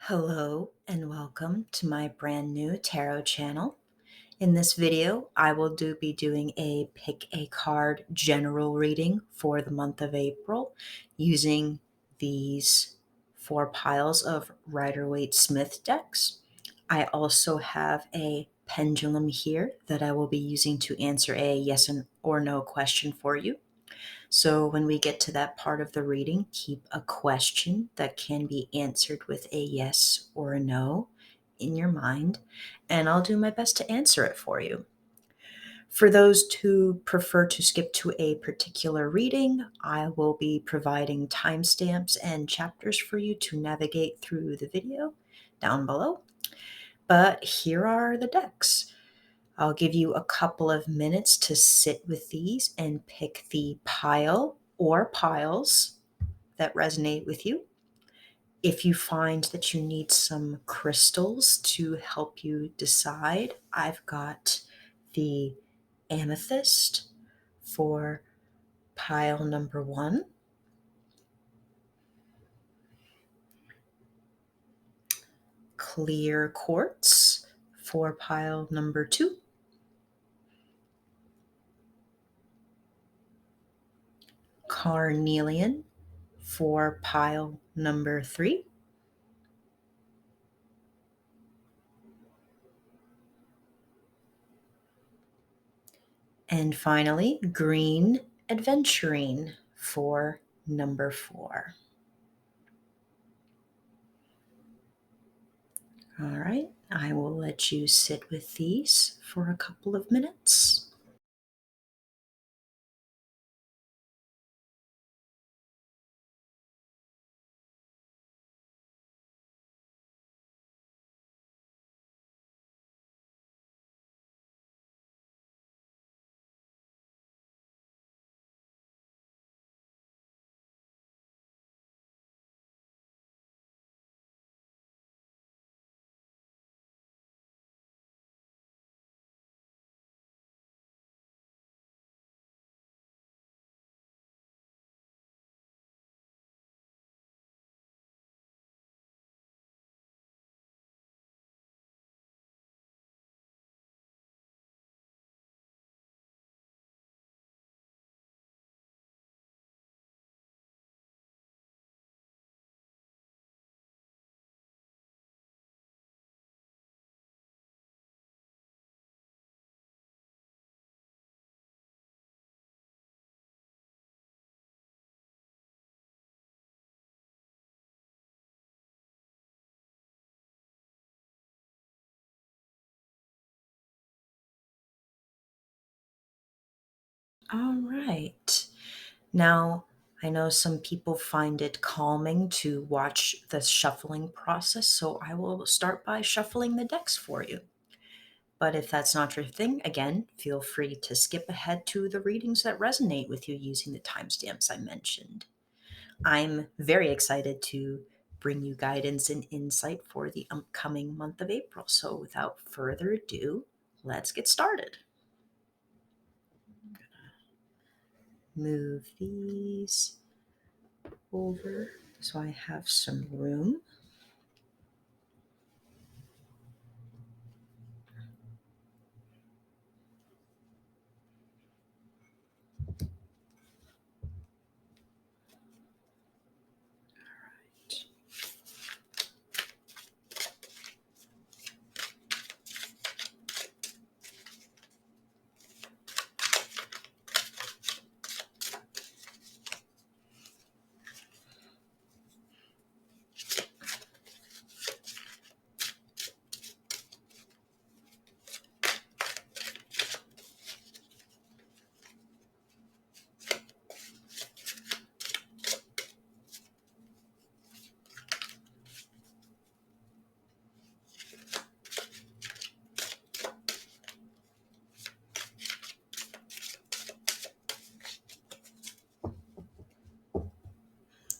Hello and welcome to my brand new tarot channel. In this video, I will be doing a pick a card general reading for the month of April using these four piles of Rider-Waite-Smith decks. I also have a pendulum here that I will be using to answer a yes or no question for you. So, when we get to that part of the reading, keep a question that can be answered with a yes or a no in your mind, and I'll do my best to answer it for you. For those who prefer to skip to a particular reading, I will be providing timestamps and chapters for you to navigate through the video down below. But here are the decks. I'll give you a couple of minutes to sit with these and pick the pile or piles that resonate with you. If you find that you need some crystals to help you decide, I've got the amethyst for pile number 1, clear quartz for pile number 2, carnelian for pile number 3, and finally green adventurine for number 4. All right, I will let you sit with these for a couple of minutes. All right. Now, I know some people find it calming to watch the shuffling process, so I will start by shuffling the decks for you. But if that's not your thing, again, feel free to skip ahead to the readings that resonate with you using the timestamps I mentioned. I'm very excited to bring you guidance and insight for the upcoming month of April. So without further ado, let's get started. Move these over so I have some room.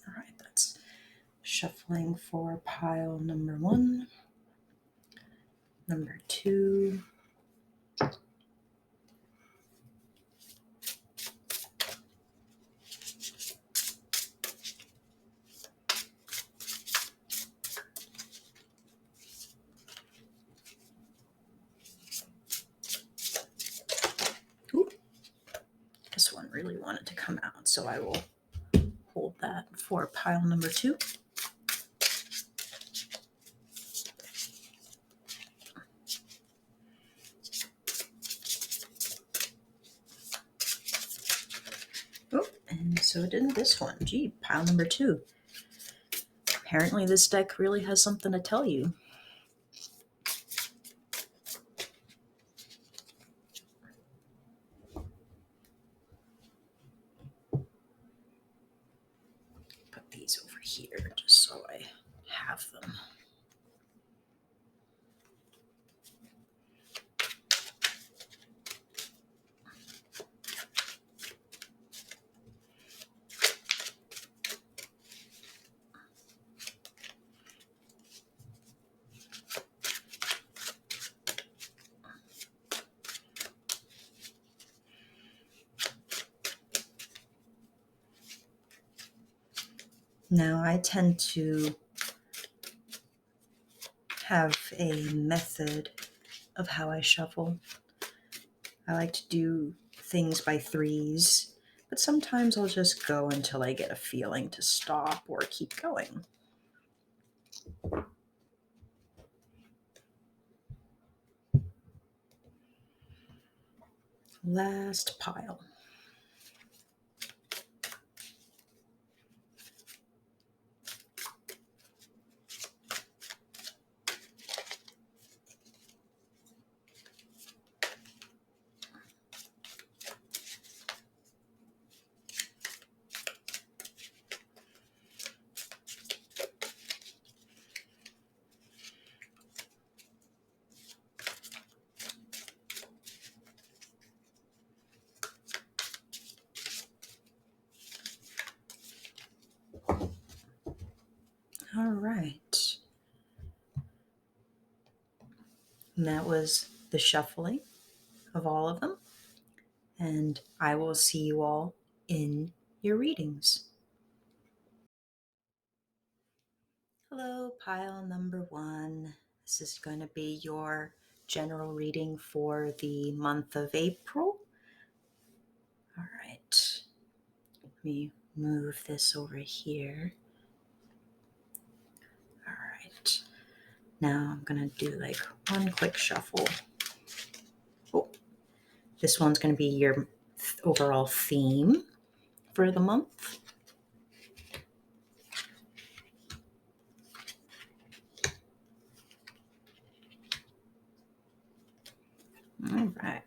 All right, that's shuffling for pile number 1, number 2, really want it to come out, so I will hold that for pile number 2. Oh, and so didn't this one. Gee, pile number 2. Apparently this deck really has something to tell you. Put these over here just so I have them. Now, I tend to have a method of how I shuffle. I like to do things by threes, but sometimes I'll just go until I get a feeling to stop or keep going. Last pile. All right. And that was the shuffling of all of them. And I will see you all in your readings. Hello, pile number 1. This is going to be your general reading for the month of April. All right. Let me move this over here. All right. Now I'm going to do like one quick shuffle. Oh, this one's going to be your overall theme for the month. All right.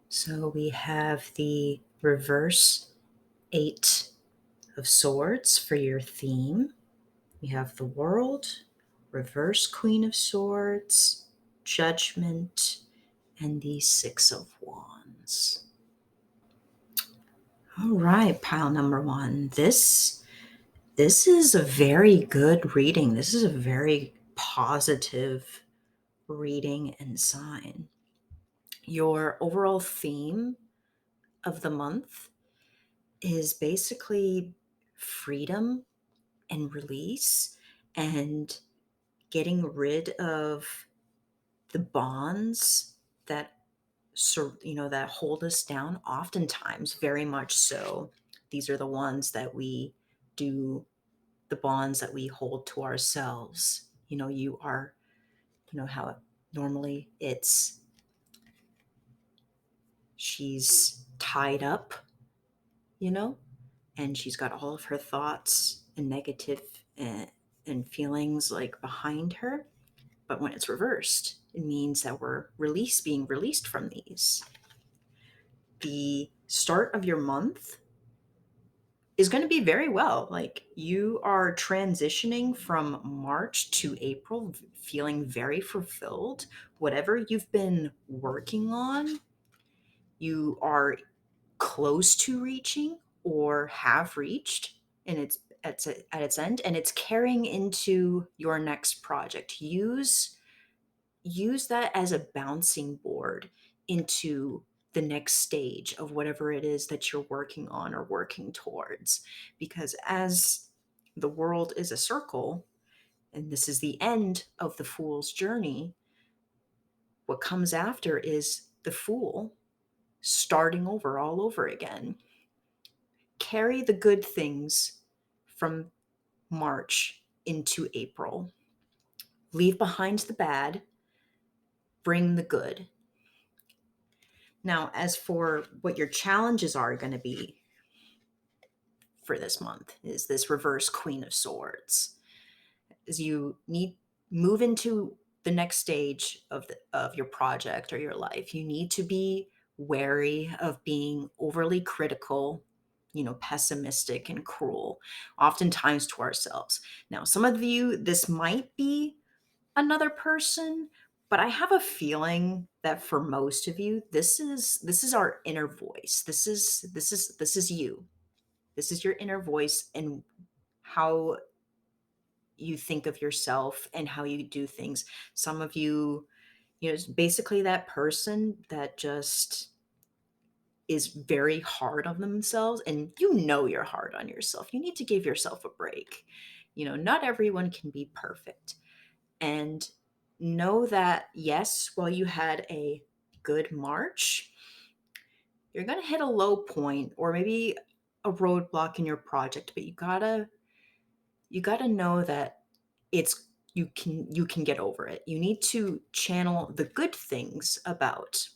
So we have the reverse 8 of Swords for your theme. We have the World, reverse Queen of Swords, Judgment, and the 6 of Wands. All right, pile number 1. This is a very good reading. This is a very positive reading and sign. Your overall theme of the month is basically freedom and release and getting rid of the bonds that that hold us down, oftentimes very much so. These are the ones that we do, the bonds that we hold to ourselves. You are, how normally it's she's tied up, and she's got all of her thoughts and negative and feelings like behind her. But when it's reversed, it means that we're being released from these. The start of your month is going to be very well. Like, you are transitioning from March to April feeling very fulfilled. Whatever you've been working on, you are close to reaching or have reached, and it's at its end, and it's carrying into your next project. Use that as a bouncing board into the next stage of whatever it is that you're working on or working towards. Because as the world is a circle, and this is the end of the fool's journey. What comes after is the fool starting over all over again. Carry the good things from March into April. Leave behind the bad, bring the good. Now, as for what your challenges are going to be for this month, is this reverse Queen of Swords. As you need move into the next stage of your project or your life, you need to be wary of being overly critical, pessimistic and cruel, oftentimes to ourselves. Now, some of you, this might be another person, but I have a feeling that for most of you, this is our inner voice. This is you. This is your inner voice and how you think of yourself and how you do things. Some of you, it's basically that person that just is very hard on themselves, and you're hard on yourself. You need to give yourself a break. Not everyone can be perfect. And know that, yes, while you had a good March, you're going to hit a low point or maybe a roadblock in your project, but you got to know that it's you can get over it. You need to channel the good things about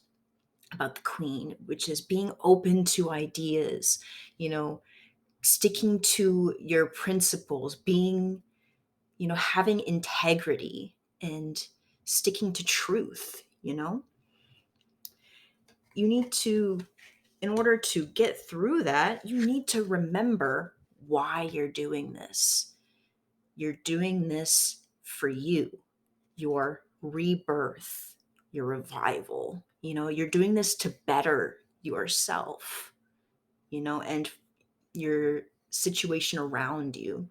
the queen, which is being open to ideas, sticking to your principles, being, having integrity and sticking to truth. You need to, in order to get through that, you need to remember why you're doing this. You're doing this for you, your rebirth, your revival. You're doing this to better yourself, and your situation around you.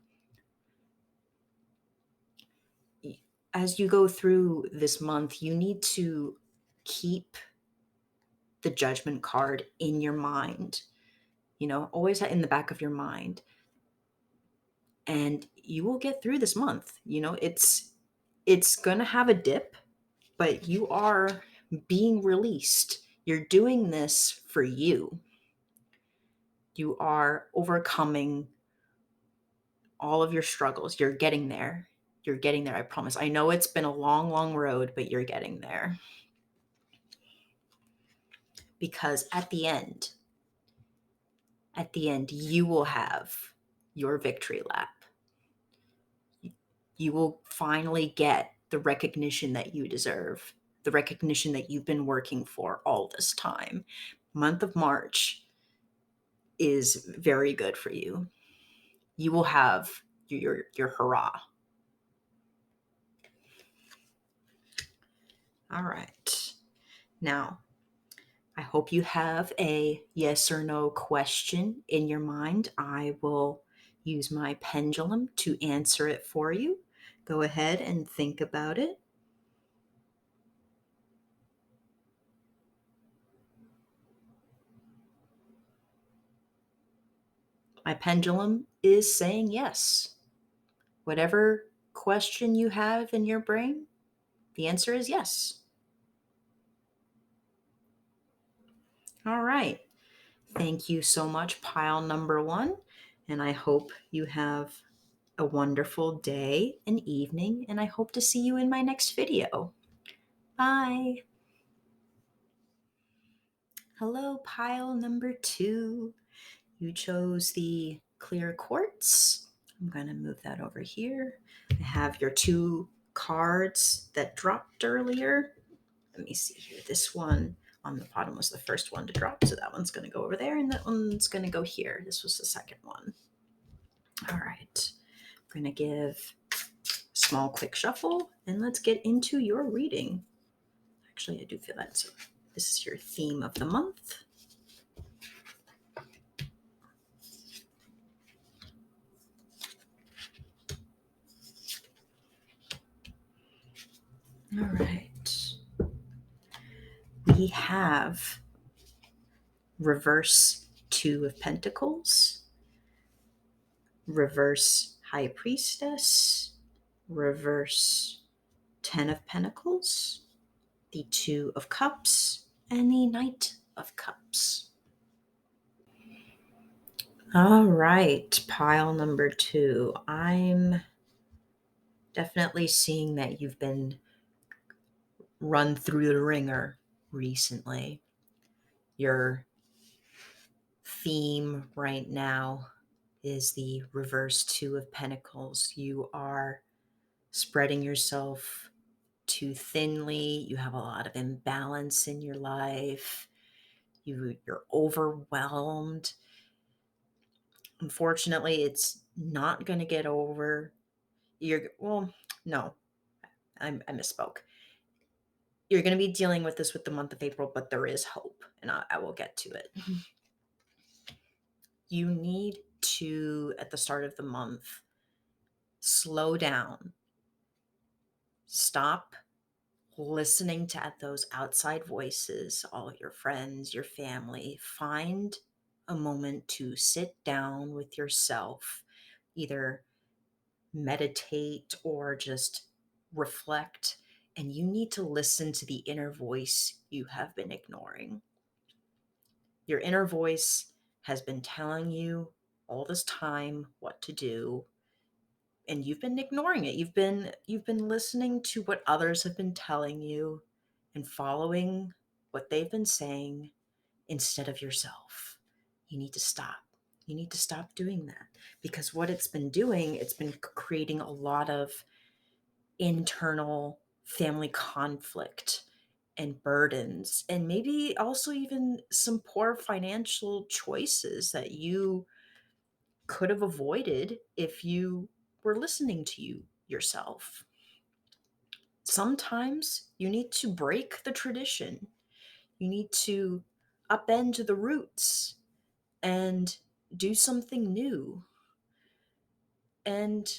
As you go through this month, you need to keep the judgment card in your mind, always in the back of your mind. And you will get through this month. It's going to have a dip, but you are being released. You're doing this for you. You are overcoming all of your struggles. You're getting there. You're getting there, I promise. I know it's been a long, long road, but you're getting there. Because at the end, you will have your victory lap. You will finally get the recognition that you deserve, the recognition that you've been working for all this time. Month of March is very good for you. You will have your hurrah. All right. Now, I hope you have a yes or no question in your mind. I will use my pendulum to answer it for you. Go ahead and think about it. My pendulum is saying yes. Whatever question you have in your brain, the answer is yes. All right. Thank you so much, pile number one. And I hope you have a wonderful day and evening. And I hope to see you in my next video. Bye. Hello, pile number two. You chose the clear quartz. I'm going to move that over here. I have your two cards that dropped earlier. Let me see here. This one on the bottom was the first one to drop, so that one's going to go over there, and that one's going to go here. This was the second one. All right. I'm going to give a small quick shuffle, and let's get into your reading. Actually, I do feel that. So this is your theme of the month. All right. We have reverse Two of Pentacles, reverse High Priestess, reverse Ten of Pentacles, the Two of Cups, and the Knight of Cups. All right, pile number 2. I'm definitely seeing that you've been run through the ringer recently. Your theme right now is the reverse Two of Pentacles. You are spreading yourself too thinly. You have a lot of imbalance in your life. You're overwhelmed. Unfortunately, it's not going to get over. No, I misspoke. You're going to be dealing with this with the month of April, but there is hope, and I will get to it. You need to, at the start of the month, slow down. Stop listening to those outside voices, all your friends, your family. Find a moment to sit down with yourself, either meditate or just reflect. And you need to listen to the inner voice you have been ignoring. Your inner voice has been telling you all this time what to do, and you've been ignoring it. You've been listening to what others have been telling you and following what they've been saying instead of yourself. You need to stop. You need to stop doing that, because what it's been doing, it's been creating a lot of internal family conflict and burdens, and maybe also even some poor financial choices that you could have avoided if you were listening to yourself. Sometimes you need to break the tradition. You need to upend the roots and do something new. And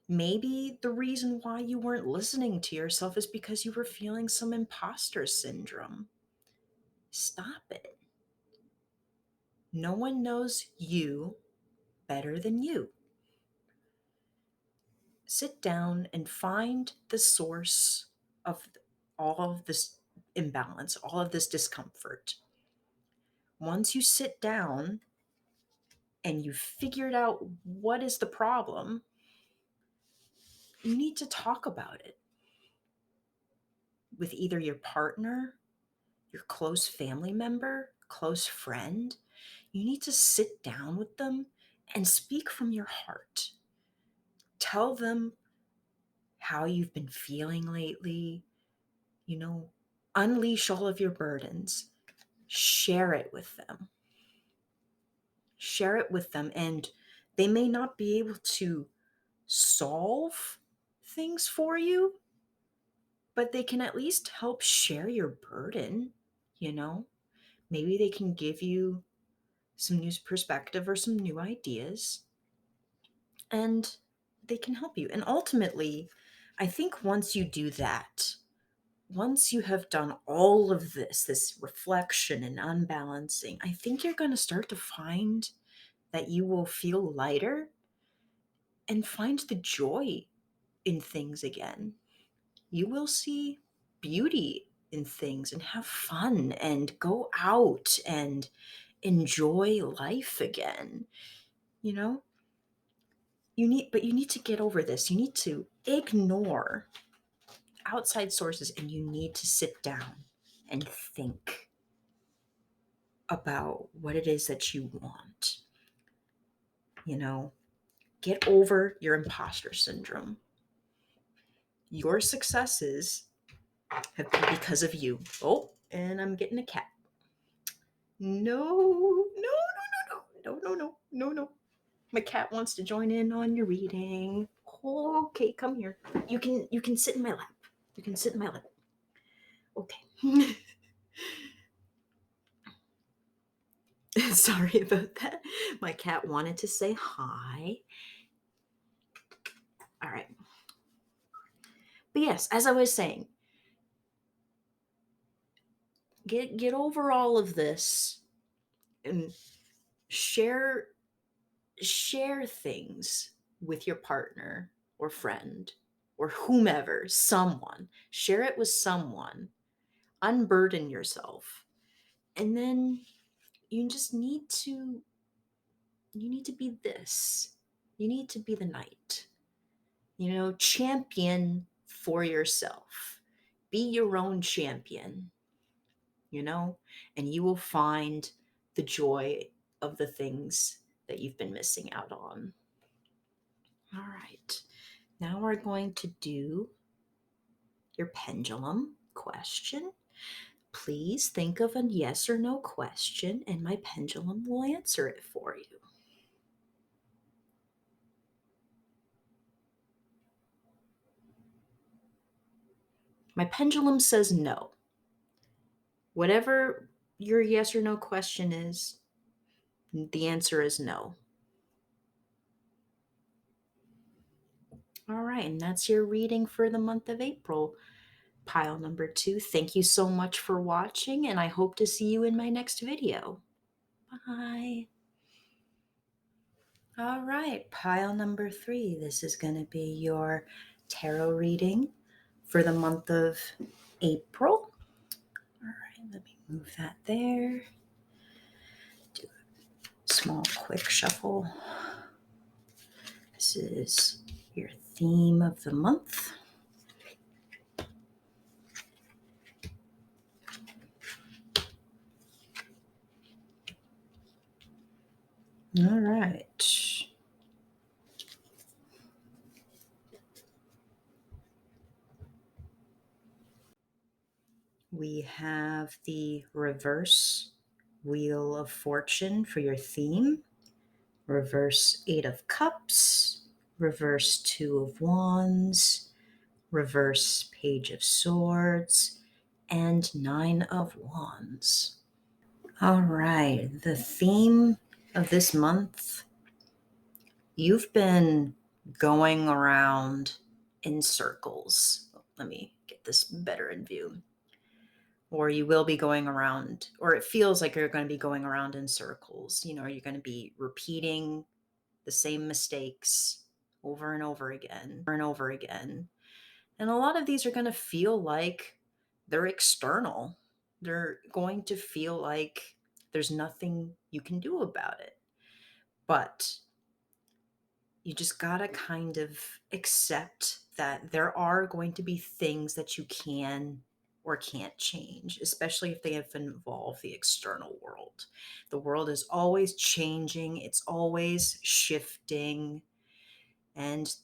maybe the reason why you weren't listening to yourself is because you were feeling some imposter syndrome. Stop it. No one knows you better than you. Sit down and find the source of all of this imbalance, all of this discomfort. Once you sit down and you've figured out what is the problem, you need to talk about it with either your partner, your close family member, close friend. You need to sit down with them and speak from your heart. Tell them how you've been feeling lately. Unleash all of your burdens. Share it with them. Share it with them. And they may not be able to solve things for you, but they can at least help share your burden. you know Maybe they can give you some new perspective or some new ideas, and they can help you. And ultimately, I think once you do that, once you have done all of this reflection and unbalancing, I think you're going to start to find that you will feel lighter and find the joy in things again. You will see beauty in things and have fun and go out and enjoy life again. You know, you need to get over this. You need to ignore outside sources, and you need to sit down and think about what it is that you want. You know, get over your imposter syndrome. Your successes have been because of you. Oh, and I'm getting a cat. No, no, no, no, no, no, no, no, no. My cat wants to join in on your reading. Okay, come here. You can sit in my lap. You can sit in my lap. Okay. Sorry about that. My cat wanted to say hi. All right. But yes, as I was saying, get over all of this and share things with your partner or friend or whomever, someone. Share it with someone. Unburden yourself. And then you just need to be this. You need to be the knight. Champion for yourself. Be your own champion, and you will find the joy of the things that you've been missing out on. All right. Now we're going to do your pendulum question. Please think of a yes or no question, and my pendulum will answer it for you. My pendulum says no. Whatever your yes or no question is, the answer is no. All right, and that's your reading for the month of April. Pile number 2. Thank you so much for watching, and I hope to see you in my next video. Bye. All right, pile number 3. This is going to be your tarot reading for the month of April. All right, let me move that there. Do a small, quick shuffle. This is your theme of the month. All right. We have the reverse Wheel of Fortune for your theme, reverse 8 of Cups, reverse 2 of Wands, reverse Page of Swords, and 9 of Wands. All right, the theme of this month, you've been going around in circles. Let me get this better in view. Or you will be going around, or it feels like you're going to be going around in circles. You're going to be repeating the same mistakes over and over again, over and over again. And a lot of these are going to feel like they're external. They're going to feel like there's nothing you can do about it. But you just got to kind of accept that there are going to be things that you can or can't change, especially if they have involved the external world. The world is always changing, it's always shifting, and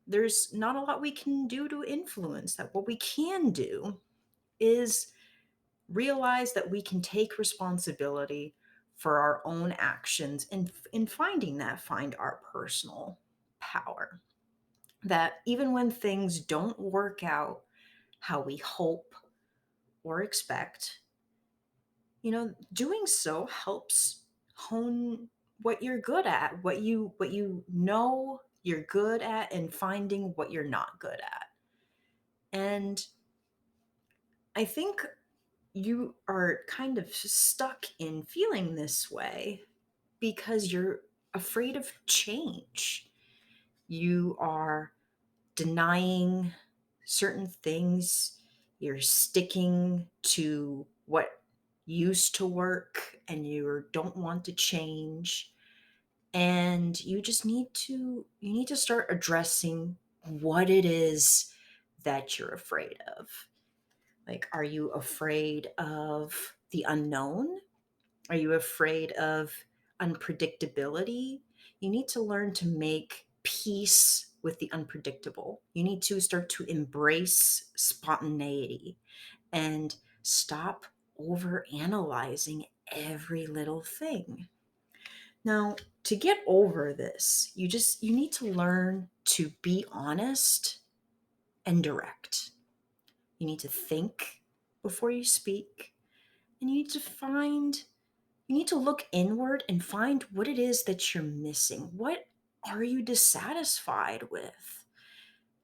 there's not a lot we can do to influence that. What we can do is realize that we can take responsibility for our own actions, and in finding that, find our personal power. That even when things don't work out how we hope or expect, doing so helps hone what you're good at, what you know you're good at, and finding what you're not good at. And I think you are kind of stuck in feeling this way because you're afraid of change. You are denying certain things. You're sticking to what used to work and you don't want to change. And you need to start addressing what it is that you're afraid of. Like, are you afraid of the unknown? Are you afraid of unpredictability? You need to learn to make peace with the unpredictable. You need to start to embrace spontaneity and stop over analyzing every little thing. Now, to get over this, you need to learn to be honest and direct. You need to think before you speak, and you need to look inward and find what it is that you're missing. What are you dissatisfied with?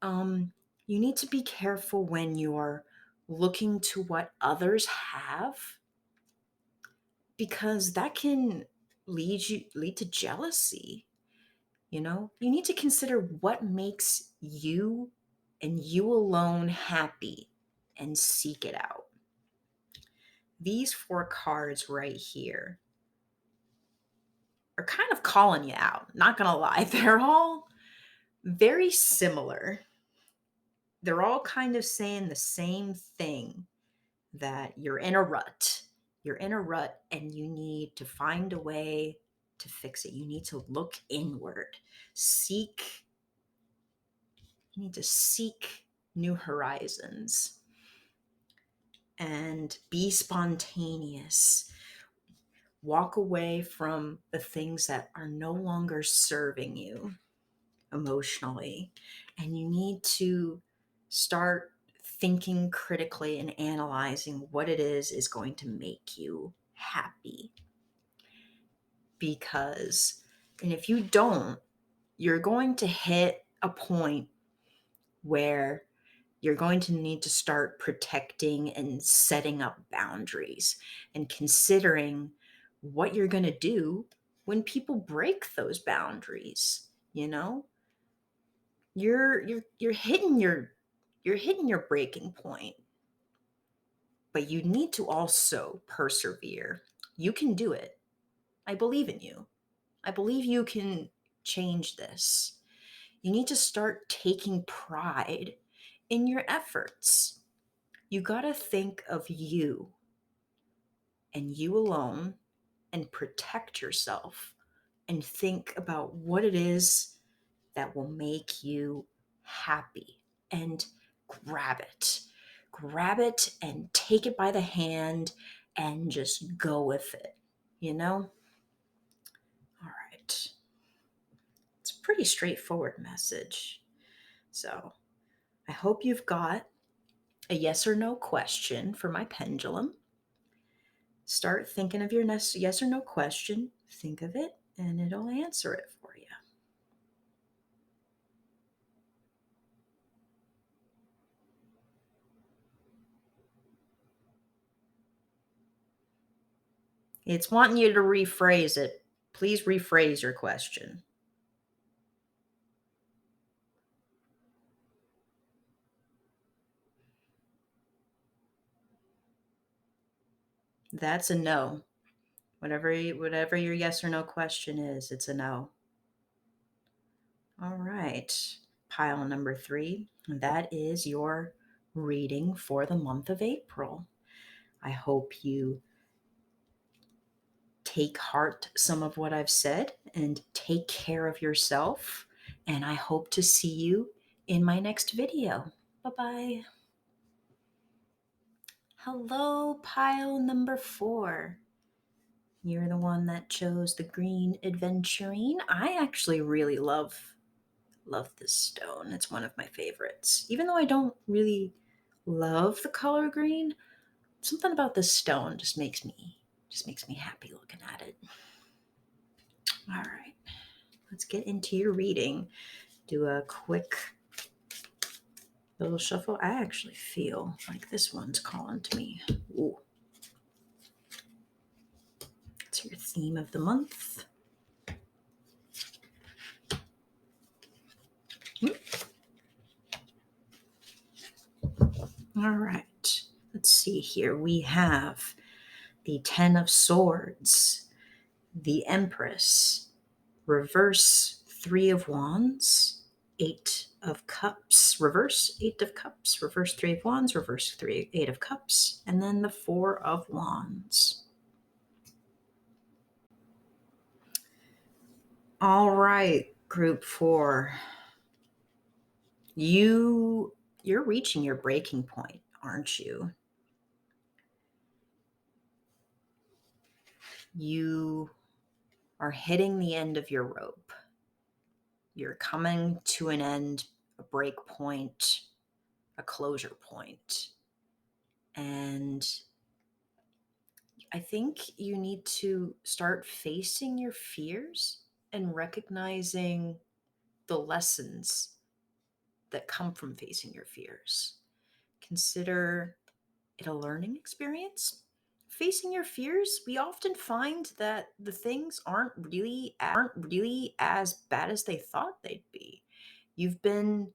You need to be careful when you're looking to what others have, because that can lead to jealousy. You need to consider what makes you and you alone happy, and seek it out. These 4 cards right here are kind of calling you out. Not gonna lie, they're all very similar. They're all kind of saying the same thing, that you're in a rut. You're in a rut and you need to find a way to fix it. You need to look inward. Seek You need to seek new horizons and be spontaneous. Walk away from the things that are no longer serving you emotionally. And you need to start thinking critically and analyzing what it is going to make you happy. Because, and if you don't, you're going to hit a point where you're going to need to start protecting and setting up boundaries and considering what you're going to do when people break those boundaries. You know, you're hitting your breaking point, but you need to also persevere. You can do it. I believe in you. I believe you can change this. You need to start taking pride in your efforts. You got to think of you and you alone and protect yourself and think about what it is that will make you happy and grab it. Grab it and take it by the hand and just go with it, you know? All right. It's a pretty straightforward message. So I hope you've got a yes or no question for my pendulum. Start thinking of your next yes or no question. Think of it, and it'll answer it for you. It's wanting you to rephrase it. Please rephrase your question. That's a no. Whatever your yes or no question is, it's a no. All right. Pile number 3. That is your reading for the month of April. I hope you take heart some of what I've said and take care of yourself. And I hope to see you in my next video. Bye-bye. Hello, pile number 4. You're the one that chose the green adventurine. I actually really love this stone. It's one of my favorites. Even though I don't really love the color green, something about this stone just makes me happy looking at it. All right. Let's get into your reading. Do a quick little shuffle. I actually feel like this one's calling to me. Ooh. It's your theme of the month. All right. Let's see here. We have the 10 of Swords, the Empress, reverse 3 of Wands, 8 of Cups, reverse 8 of Cups, reverse 3 of Wands, reverse 8 of Cups, and then the 4 of Wands. All right, group 4. You're reaching your breaking point, aren't you? You are hitting the end of your rope. You're coming to an end, a break point, a closure point. And I think you need to start facing your fears and recognizing the lessons that come from facing your fears. Consider it a learning experience. Facing your fears, we often find that the things aren't really as bad as they thought they'd be. You've been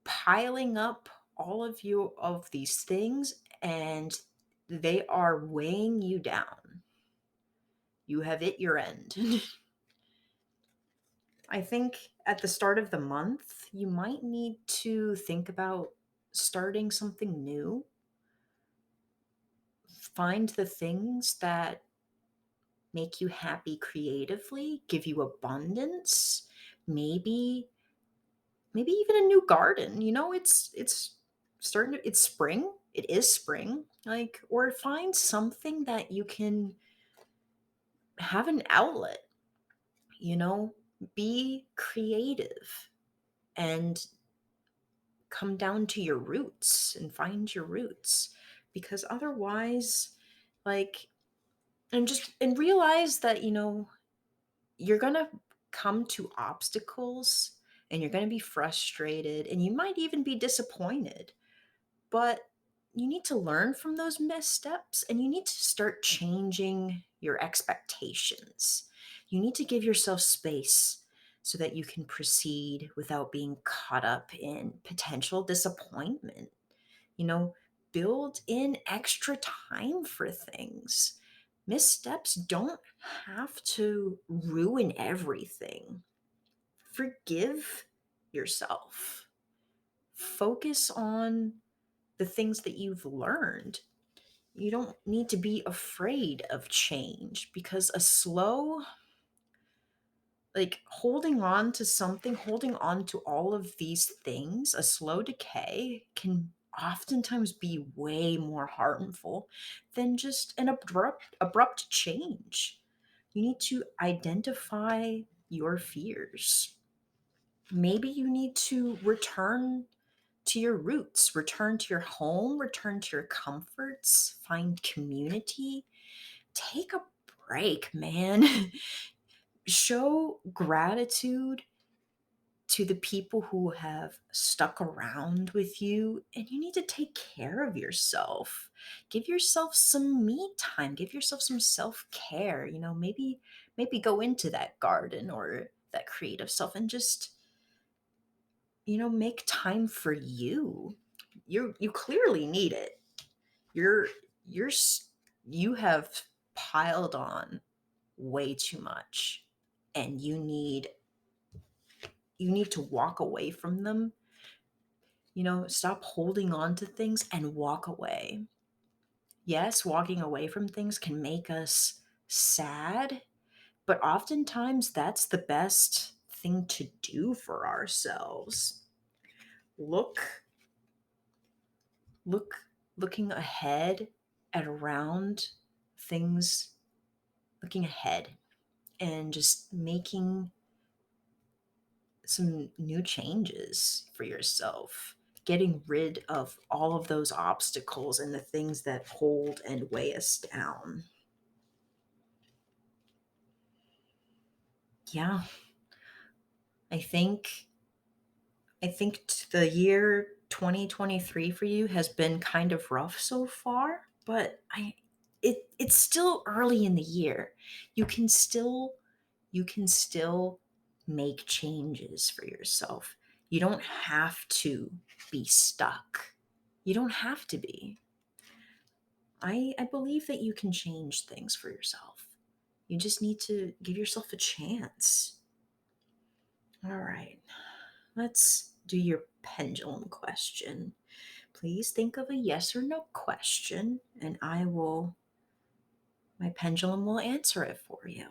piling up all of these things, and they are weighing you down. You have hit your end. I think at the start of the month, you might need to think about starting something new. Find the things that make you happy creatively, give you abundance, maybe even a new garden. It's spring. It is spring. Like, or find something that you can have an outlet, you know, be creative and come down to your roots and find your roots, because otherwise, like, and realize that, you're going to come to obstacles, and you're going to be frustrated, and you might even be disappointed. But you need to learn from those missteps, and you need to start changing your expectations. You need to give yourself space so that you can proceed without being caught up in potential disappointment. You know, build in extra time for things. Missteps don't have to ruin everything. Forgive yourself. Focus on the things that you've learned. You don't need to be afraid of change, because a slow, like, holding on to something, holding on to all of these things, a slow decay can oftentimes be way more harmful than just an abrupt change. You need to identify your fears. Maybe you need to return to your roots, return to your home, return to your comforts, find community, take a break, man. Show gratitude to the people who have stuck around with you, and you need to take care of yourself. Give yourself some me time, give yourself some self-care, maybe go into that garden or that creative stuff and just, make time for you. You clearly need it. You're you're s- you have piled on way too much, and you need to walk away from them. Stop holding on to things and walk away. Yes, walking away from things can make us sad, but oftentimes that's the best thing to do for ourselves. Look, look, looking ahead at around things, looking ahead and just making some new changes for yourself, getting rid of all of those obstacles and the things that hold and weigh us down. Yeah, I think the year 2023 for you has been kind of rough so far, but it's still early in the year. You can still make changes for yourself. You don't have to be stuck. You don't have to be. I believe that you can change things for yourself. You just need to give yourself a chance. All right, let's do your pendulum question. Please think of a yes or no question, and my pendulum will answer it for you.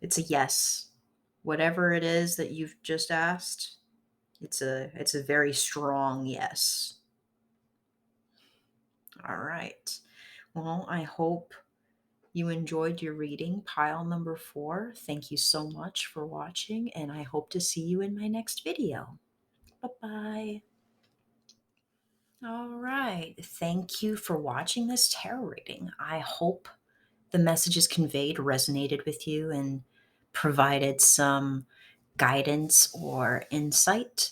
It's a yes. Whatever it is that you've just asked, it's a very strong yes. All right. Well, I hope you enjoyed your reading, pile number 4. Thank you so much for watching, and I hope to see you in my next video. Bye-bye. All right. Thank you for watching this tarot reading. I hope the messages conveyed resonated with you and provided some guidance or insight.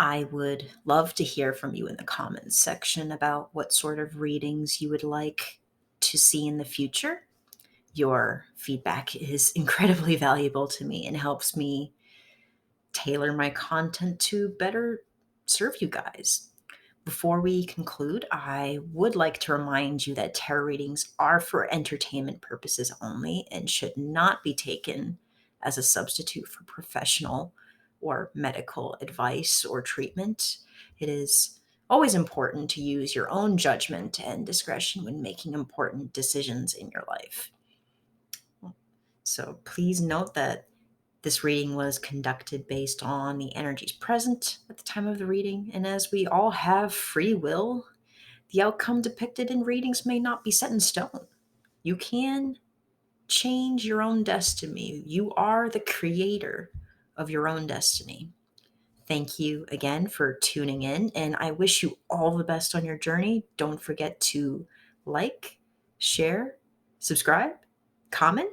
I would love to hear from you in the comments section about what sort of readings you would like to see in the future. Your feedback is incredibly valuable to me and helps me tailor my content to better serve you guys. Before we conclude, I would like to remind you that tarot readings are for entertainment purposes only and should not be taken as a substitute for professional or medical advice or treatment. It is always important to use your own judgment and discretion when making important decisions in your life. So please note that this reading was conducted based on the energies present at the time of the reading, and as we all have free will, the outcome depicted in readings may not be set in stone. You can change your own destiny. You are the creator of your own destiny. Thank you again for tuning in, and I wish you all the best on your journey. Don't forget to like, share, subscribe, comment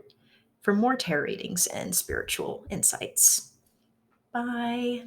for more tarot readings and spiritual insights. Bye.